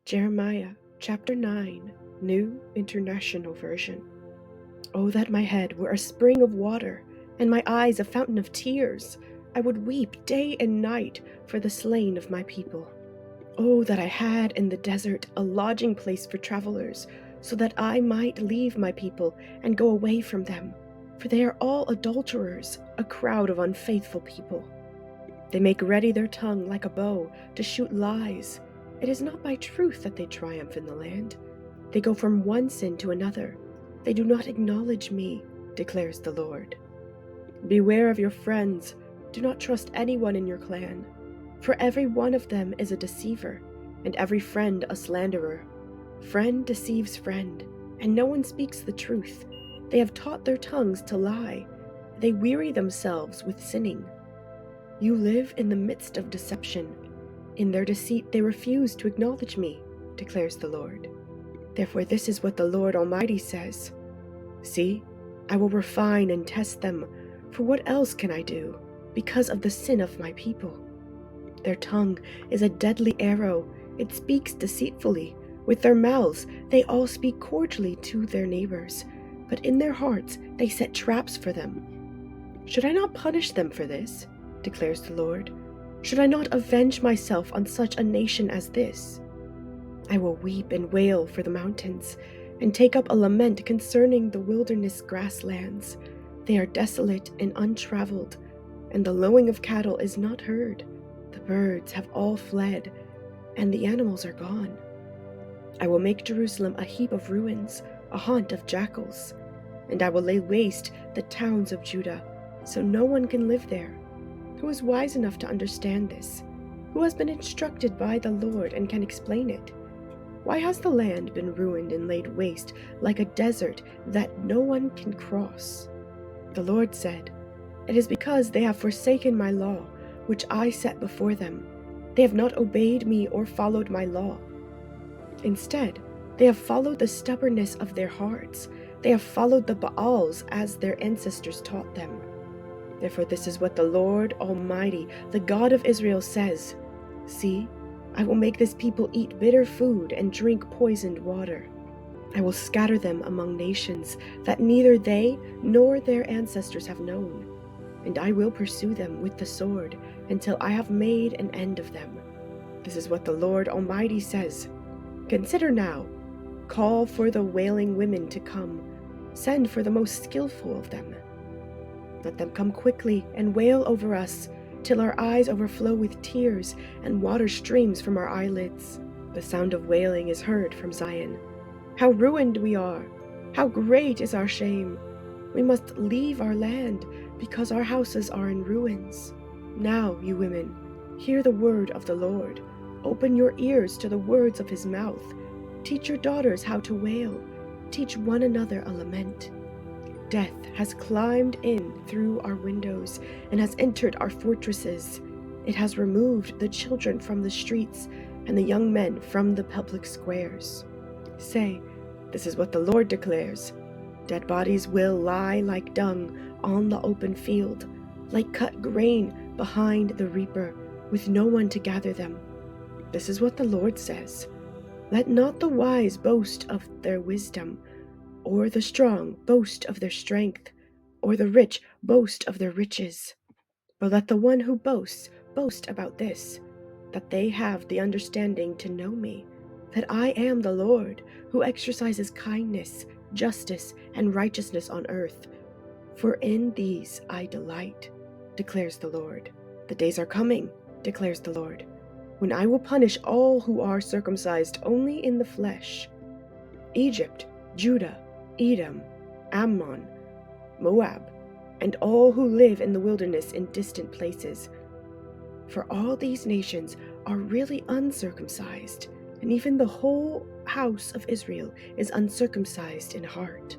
Jeremiah chapter 9, New International Version. Oh, that my head were a spring of water, and my eyes a fountain of tears! I would weep day and night for the slain of my people. Oh, that I had in the desert a lodging place for travelers, so that I might leave my people and go away from them. For they are all adulterers, a crowd of unfaithful people. They make ready their tongue like a bow to shoot lies. It is not by truth that they triumph in the land. They go from one sin to another. They do not acknowledge me, declares the Lord. Beware of your friends. Do not trust anyone in your clan. For every one of them is a deceiver, and every friend a slanderer. Friend deceives friend, and no one speaks the truth. They have taught their tongues to lie. They weary themselves with sinning. You live in the midst of deception. In their deceit they refuse to acknowledge me, declares the Lord. Therefore this is what the Lord Almighty says. See, I will refine and test them, for what else can I do, because of the sin of my people? Their tongue is a deadly arrow, it speaks deceitfully. With their mouths they all speak cordially to their neighbors, but in their hearts they set traps for them. Should I not punish them for this, declares the Lord? Should I not avenge myself on such a nation as this? I will weep and wail for the mountains, and take up a lament concerning the wilderness grasslands. They are desolate and untraveled, and the lowing of cattle is not heard. The birds have all fled, and the animals are gone. I will make Jerusalem a heap of ruins, a haunt of jackals, and I will lay waste the towns of Judah, so no one can live there. Who is wise enough to understand this? Who has been instructed by the Lord and can explain it? Why has the land been ruined and laid waste like a desert that no one can cross? The Lord said, It is because they have forsaken my law, which I set before them. They have not obeyed me or followed my law. Instead, they have followed the stubbornness of their hearts. They have followed the Baals as their ancestors taught them. Therefore this is what the Lord Almighty, the God of Israel, says. See, I will make this people eat bitter food and drink poisoned water. I will scatter them among nations that neither they nor their ancestors have known. And I will pursue them with the sword until I have made an end of them. This is what the Lord Almighty says. Consider now, call for the wailing women to come, send for the most skillful of them. Let them come quickly and wail over us, till our eyes overflow with tears and water streams from our eyelids. The sound of wailing is heard from Zion. How ruined we are! How great is our shame! We must leave our land, because our houses are in ruins. Now, you women, hear the word of the Lord. Open your ears to the words of his mouth. Teach your daughters how to wail. Teach one another a lament. Death has climbed in through our windows and has entered our fortresses. It has removed the children from the streets and the young men from the public squares. Say, this is what the Lord declares. Dead bodies will lie like dung on the open field, like cut grain behind the reaper, with no one to gather them. This is what the Lord says. Let not the wise boast of their wisdom, or the strong boast of their strength, or the rich boast of their riches. But let the one who boasts boast about this, that they have the understanding to know me, that I am the Lord, who exercises kindness, justice, and righteousness on earth. For in these I delight, declares the Lord. The days are coming, declares the Lord, when I will punish all who are circumcised only in the flesh. Egypt, Judah, Edom, Ammon, Moab, and all who live in the wilderness in distant places. For all these nations are really uncircumcised, and even the whole house of Israel is uncircumcised in heart.